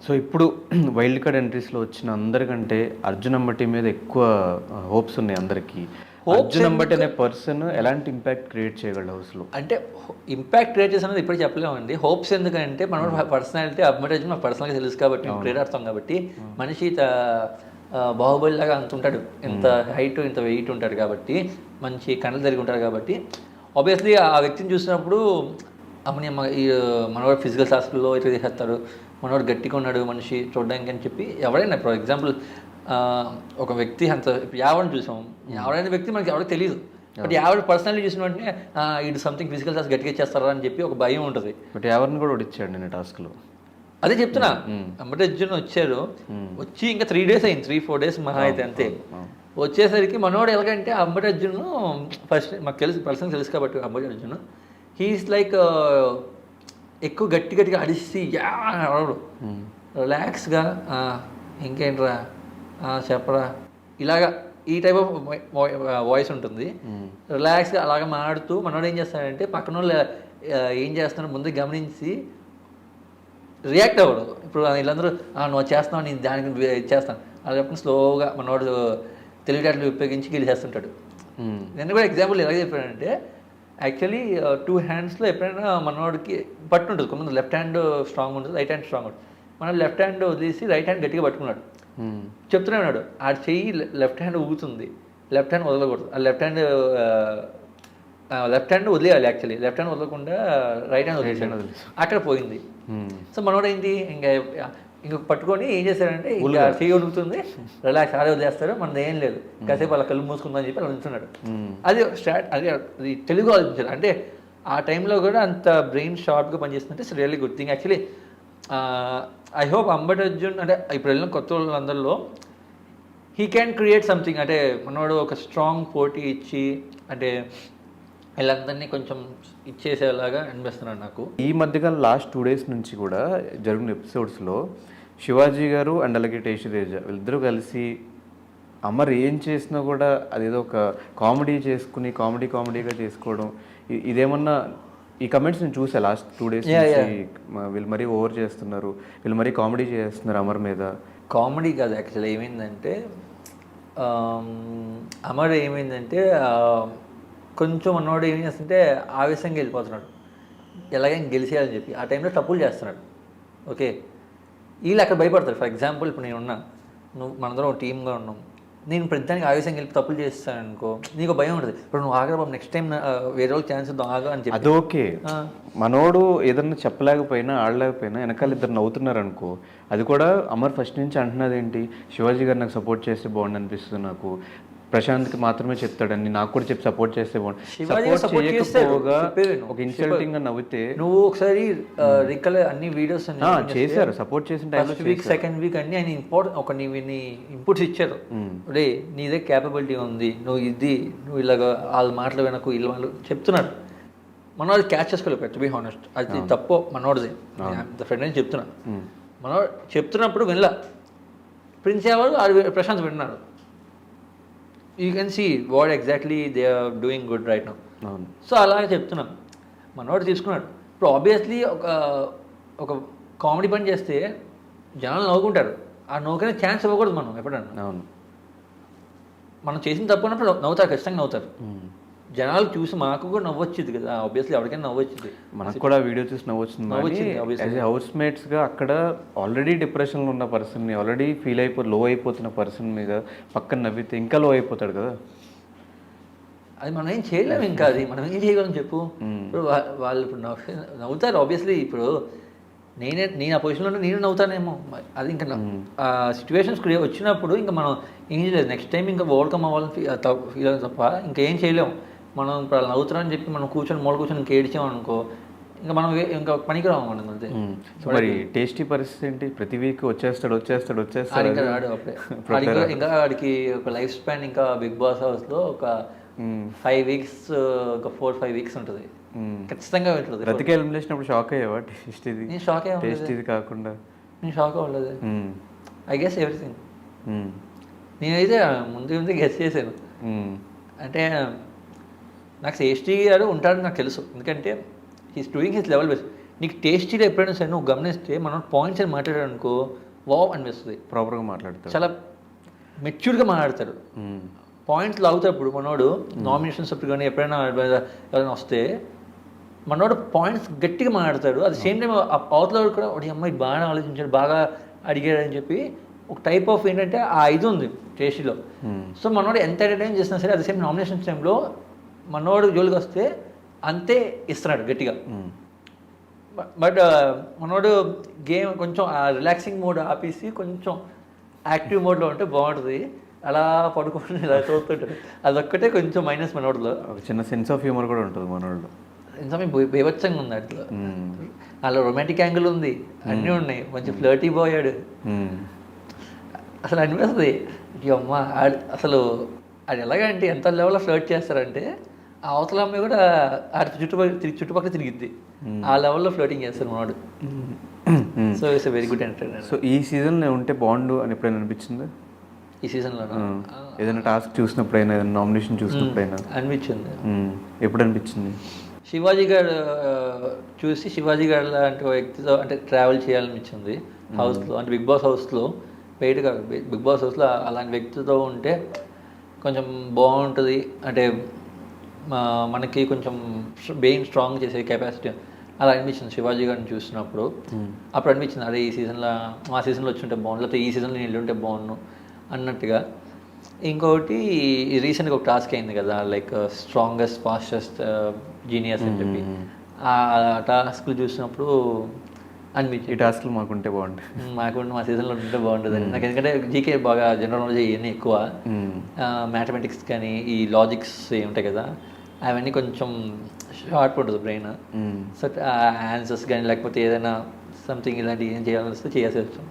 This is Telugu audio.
సో ఇప్పుడు వైల్డ్ కార్డ్ ఎంట్రీస్‌లో వచ్చిన అందరికంటే అర్జున్ అంబటి మీద ఎక్కువ హోప్స్ ఉన్నాయి అందరికి. అర్జున్ అంబటి అనే పర్సన్ ఎలాంటి ఇంపాక్ట్ క్రియేట్ చేయగలడు హౌస్‌లో? అంటే ఇంపాక్ట్ క్రియేట్ చేసినది ఇప్పుడు చెప్పలేమండి. హోప్స్ ఎందుకంటే మన పర్సనాలిటీ అడ్వర్టైజ్ మనకు పర్సనల్గా తెలుసు కాబట్టి క్రీడాడతాం కాబట్టి మనిషి బాహుబలి లాగా అంత ఉంటాడు, ఇంత హైట్ ఇంత వెయిట్ ఉంటాడు కాబట్టి, మంచి కళ్ళు తిరిగి ఉంటాడు కాబట్టి ఆబ్వియస్లీ ఆ వ్యక్తిని చూసినప్పుడు అమ్మని ఈ మనవాడు ఫిజికల్ టాస్క్లో ఇట్లా చేసేస్తారు, మనవాడు గట్టిగా ఉన్నాడు మనిషి చూడడానికి అని చెప్పి ఎవరైనా ఫర్ ఎగ్జాంపుల్ ఒక వ్యక్తి అంత యావని చూసాం, ఎవరైన వ్యక్తి మనకి ఎవరికి తెలియదు, బట్ యావడ్ పర్సనల్లీ చూసిన వెంటనే ఇది సంథింగ్ ఫిజికల్ టాస్క్ గట్టిగా చేస్తారా అని చెప్పి ఒక భయం ఉంటుంది. బట్ ఎవరిని కూడా ఓడిచ్చాడు నేను టాస్క్లో. అదే చెప్తున్నా, అంబటి అర్జున్ వచ్చారు, వచ్చి ఇంకా 3 days అయింది, 3-4 days మహా అయితే అంతే. వచ్చేసరికి మనోడు ఎలాగంటే అంబటి అర్జున్ ఫస్ట్ మాకు తెలుసు, పర్సనల్ తెలుసు కాబట్టి అంబటి అర్జున్ హీఈస్ లైక్ ఎక్కువ గట్టిగా అడిసి అడవడు, రిలాక్స్గా ఇంకేంట్రా చెప్పరా ఇలాగా ఈ టైప్ ఆఫ్ వాయిస్ ఉంటుంది. రిలాక్స్గా అలాగ మాడుతూ మనోడు ఏం చేస్తాడంటే పక్కన వాళ్ళు ఏం చేస్తున్నారో ముందు గమనించి రియాక్ట్ అవ్వడు. ఇప్పుడు వీళ్ళందరూ నువ్వు చేస్తున్నావు నేను దానికి చేస్తాను అలా చెప్పిన స్లోగా మనోడు తెలివితేటలు ఉపయోగించి గెలిచేస్తుంటాడు. నేను కూడా ఎగ్జాంపుల్ ఎలా చెప్పానంటే యాక్చువల్లీ 2 handsలో ఎప్పుడైనా మనోడికి పట్టు ఉంటుంది, కొంతమంది లెఫ్ట్ హ్యాండ్ స్ట్రాంగ్ ఉంటుంది, రైట్ హ్యాండ్ స్ట్రాంగ్ ఉంటుంది. మనం లెఫ్ట్ హ్యాండ్ వదిలేసి రైట్ హ్యాండ్ గట్టిగా పట్టుకున్నాడు, చెప్తూనే ఉన్నాడు ఆ చెయ్యి లెఫ్ట్ హ్యాండ్ ఊగుతుంది, లెఫ్ట్ హ్యాండ్ వదలకూడదు, ఆ లెఫ్ట్ హ్యాండ్ వదిలేయాలి, యాక్చువల్లీ లెఫ్ట్ హ్యాండ్ వదలకుండా రైట్ హ్యాండ్ వదిలేసాడు, అక్కడ పోయింది. సో మనోడు ఏంటి ఇంకా పట్టుకొని ఏం చేశాడంటే ఇంకా చెయ్యి ఉడుకుతుంది, రిలాక్స్ ఆడే వదిలేస్తారు, మనది ఏం లేదు, కాసేపు అలా కళ్ళు మూసుకుందని చెప్పి అలా ఉంటున్నాడు. అది అది తెలుగు ఆలోచించాడు అంటే ఆ టైంలో కూడా అంత బ్రెయిన్ షార్ప్గా పనిచేస్తుంటే it's really good thing. Actually I hope Ambati Arjun అంటే ఇప్పుడు వెళ్ళిన కొత్త వాళ్ళందరిలో హీ క్యాన్ క్రియేట్ సంథింగ్, అంటే మనోడు ఒక స్ట్రాంగ్ పోటీ ఇచ్చి అంటే వీళ్ళందరినీ కొంచెం ఇచ్చేసేలాగా అనిపిస్తున్నాడు నాకు. ఈ మధ్యకాలం లాస్ట్ 2 days నుంచి కూడా జరిగిన ఎపిసోడ్స్లో శివాజీ గారు అండ్ అలాగే టేషి తేజ వీళ్ళిద్దరూ కలిసి అమర్ ఏం చేసినా కూడా అదేదో ఒక కామెడీ చేసుకుని కామెడీగా చేసుకోవడం, ఇదేమన్నా ఈ కమెంట్స్ నేను చూసా లాస్ట్ 2 days నుంచి. వీళ్ళు మరీ ఓవర్ చేస్తున్నారు, వీళ్ళు మరీ కామెడీ చేస్తున్నారు అమర్ మీద. కామెడీ కాదు యాక్చువల్లీ ఏమైందంటే అమర్ ఏమైందంటే కొంచెం అన్నవాడు ఏం చేస్తుంటే ఆవేశంగా వెళ్ళిపోతున్నాడు, ఎలాగైనా గెలిచేయాలని చెప్పి ఆ టైంలో తప్పులు చేస్తున్నాడు. ఓకే వీళ్ళు అక్కడ భయపడతారు. ఫర్ ఎగ్జాంపుల్ ఇప్పుడు నేను ఉన్నా, మనందరం ఒక టీమ్గా ఉన్నాం, నేను ప్రతిదానికి ఆవేశంగా వెళ్ళి తప్పులు చేస్తాను అనుకో, నీకు భయం ఉంటుంది, ఇప్పుడు నువ్వు ఆగరా బాబు నెక్స్ట్ టైం వేరే వాళ్ళకి ఛాన్స్ ఇద్దాం ఆగా అని చెప్పి. అది ఓకే, మనోడు ఏదన్నా చెప్పలేకపోయినా ఆడలేకపోయినా వెనకాల ఇద్దరు నవ్వుతున్నారు అనుకో, అది కూడా అమర్ ఫస్ట్ నుంచి అంటున్నది ఏంటి, శివాజీ గారు నాకు సపోర్ట్ చేస్తే బాగుండు అనిపిస్తుంది, నాకు ప్రశాంత్కి మాత్రమే చెప్తాడని నాకు కూడా చెప్పి సపోర్ట్ చేస్తే ఒక ఇన్సల్టింగ్ గా నవ్వితే నువ్వు ఒకసారి అన్ని వీడియోస్ చేశారు, సపోర్ట్ చేసిన టైంలో వీక్ సెకండ్ వీక్ అన్ని ఆయన ఇన్పుట్స్ ఇచ్చారు, రే నీదే క్యాపబిలిటీ ఉంది, నువ్వు ఇలాగ వాళ్ళ మాటలు వెనకు వీళ్ళ వాళ్ళు చెప్తున్నారు, మనోడు క్యాచ్ చేసుకోలేదు. టు బి హానెస్ట్ అది తప్పు మనోడిది, ఫ్రెండ్ అని చెప్తున్నా. మనోడు చెప్తున్నప్పుడు వినలా, ప్రిన్స్ ఎవరు ప్రశాంత్ విన్నారు. You can see what exactly they are doing good right now. So అలాగే చెప్తున్నాం, మనోడు తీసుకున్నాడు. ఇప్పుడు ఆబ్వియస్లీ ఒక కామెడీ పని చేస్తే జనాలు నవ్వుకుంటారు, ఆ నవ్వుకునే ఛాన్స్ ఇవ్వకూడదు మనం ఎప్పుడన్నా. మనం చేసిన తప్పు అన్నప్పుడు నవ్వుతారు, ఖచ్చితంగా నవ్వుతారు. జనాలు చూసి మాకు కూడా నవ్వొచ్చింది కదా, ఆబ్వియస్లీ ఎవరికైనా నవ్వొచ్చింది, మనకు కూడా వీడియో చూసి నవ్వొచ్చింది. హౌస్ మేట్స్గా అక్కడ ఆల్రెడీ డిప్రెషన్లో ఉన్న పర్సన్ని, ఆల్రెడీ లో అయిపోతున్న పర్సన్ మీద పక్కన నవ్వితే ఇంకా లో అయిపోతాడు కదా. అది మనం ఏం చేయలేము, ఇంకా అది మనం ఏం చేయగలం చెప్పు. ఇప్పుడు వాళ్ళు ఇప్పుడు నవ్వుతారు ఆబ్వియస్లీ. ఇప్పుడు నేను ఆ పొజిషన్లో నేను నవ్వుతానేమో, అది ఇంకా ఆ సిచ్యువేషన్స్ వచ్చినప్పుడు ఇంకా మనం ఏం చేయలేదు, నెక్స్ట్ టైం ఇంకా ఓవర్కమ్ అవ్వాలని ఫీల్ అవుతుంది తప్ప ఇంకా ఏం చేయలేము. మనం ఇప్పుడు వాళ్ళు నవ్వుతారని చెప్పి మనం కూర్చొని ఇంకా ఏడ్చామనుకో, ఇంకా మనం ఇంకా పనికిరాము మనం అంతే. మరి టేస్టీ పరిస్థితి ఏంటి, ప్రతి వీక్ వచ్చేస్తాడు ఇంకా రాడు అప్పుడే. ఇంకా వాడికి ఒక లైఫ్ స్పాన్ ఇంకా బిగ్ బాస్ హౌస్లో ఒక 5 weeks ఇంకా 4-5 weeks ఉంటుంది ఖచ్చితంగా. రతికి ఎలిమినేషన్ అప్పుడు షాక్ అయ్యావా? నేను షాక్ అయ్యా, టేస్టీది కాకుండా నేను షాక్ అవ్వలేదు. I guess everything. నేనైతే ముందు గెస్ చేశాను, అంటే నాకు టేస్టీ గారు ఉంటాడని నాకు తెలుసు, ఎందుకంటే he's doing his level best. నీకు టేస్టీలో ఎప్పుడైనా సరే నువ్వు గమనిస్తే మనం పాయింట్స్ అని మాట్లాడాడు అనుకో వావ్ అనిపిస్తుంది. ప్రాపర్గా మాట్లాడతాడు, చాలా మెచ్యూర్డ్గా మాట్లాడతాడు. పాయింట్స్ లాగుతాడు మనోడు. నామినేషన్స్ అప్పుడు కానీ ఎప్పుడైనా ఎవరైనా వస్తే మనోడు పాయింట్స్ గట్టిగా మాట్లాడతాడు. అది సేమ్ టైం అవతల కూడా వాడి అమ్మాయి బాగా ఆలోచించాడు, బాగా అడిగాడు అని చెప్పి ఒక టైప్ ఆఫ్ ఏంటంటే ఆ ఇది ఉంది టేస్టీలో. సో మనోడు ఎంత ఎంటర్టైన్ చేసినా సరే అది సేమ్ నామినేషన్స్ టైంలో మనోడు జోలికి వస్తే అంతే ఇస్తున్నాడు గట్టిగా. బట్ మనోడు గేమ్ కొంచెం ఆ రిలాక్సింగ్ మోడ్ ఆపేసి కొంచెం యాక్టివ్ మోడ్లో ఉంటే బాగుంటుంది. అలా పడుకొని ఇలా చూస్తుంటాడు, అదొక్కటే కొంచెం మైనస్ మనోడిలో. ఒక చిన్న సెన్స్ ఆఫ్ హ్యూమర్ కూడా ఉంటుంది మనోళ్ళు. నిజమే బీభత్సంగా ఉంది అట్లా. అలా రొమాంటిక్ యాంగిల్ ఉంది, అన్నీ ఉన్నాయి, మంచి ఫ్లర్టీ పోయాడు. అసలు అనిపిస్తుంది అమ్మ అసలు అది ఎలాగంటే ఎంత లెవెల్లో ఫ్లర్ట్ చేస్తారంటే ఆ అవతల అమ్మాయి కూడా ఆడి చుట్టుపక్కల తిరిగిద్ది. ఆ లెవెల్లో ఫ్లోటింగ్ చేస్తారు మనోడు. So it's very good entertainer. So ఈ సీజన్లో ఉంటే బాగుండు అని ఎప్పుడైనా అనిపించింది? ఈ సీజన్లో ఏదైనా టాస్క్ చూసినప్పుడైనా, ఏదైనా నామినేషన్ చూసినప్పుడైనా అనిపించింది. ఎప్పుడు అనిపించింది? శివాజీ గారు చూసి శివాజీ గారు లాంటి వ్యక్తితో అంటే ట్రావెల్ చేయాలనిపించింది హౌస్లో. అంటే బిగ్ బాస్ హౌస్లో, బయట కాదు, బిగ్ బాస్ హౌస్లో అలాంటి వ్యక్తితో ఉంటే కొంచెం బాగుంటుంది. అంటే మనకి కొంచెం బ్రెయిన్ స్ట్రాంగ్ చేసే కెపాసిటీ అలా అనిపించింది శివాజీ గారిని చూసినప్పుడు. అప్పుడు అనిపించింది అదే ఈ సీజన్లో ఆ సీజన్లో వచ్చి ఉంటే బాగుండు, లేకపోతే ఈ సీజన్లో నేను వెళ్ళి ఉంటే బాగుండు అన్నట్టుగా. ఇంకొకటి రీసెంట్గా ఒక టాస్క్ అయింది కదా, లైక్ స్ట్రాంగెస్ట్ ఫాస్టెస్ట్ జీనియస్ అని చెప్పి. ఆ టాస్క్లు చూసినప్పుడు అనిపించింది ఈ టాస్క్లు మాకుంటే బాగుంటుంది, మాకుంటే మా సీజన్లో ఉంటే బాగుంటుంది అని. నాకు ఎందుకంటే జీకే బాగా జనరల్ నాలెడ్జ్ ఇవన్నీ ఎక్కువ, మ్యాథమెటిక్స్ కానీ ఈ లాజిక్స్ ఉంటాయి కదా అవన్నీ కొంచెం షార్ప్ ఉంటుంది బ్రెయిన్. సో ఆన్సర్స్ కానీ లేకపోతే ఏదైనా సంథింగ్ ఇలాంటివి ఏం చేయాల్సి వస్తే చేయాల్సి వచ్చాం.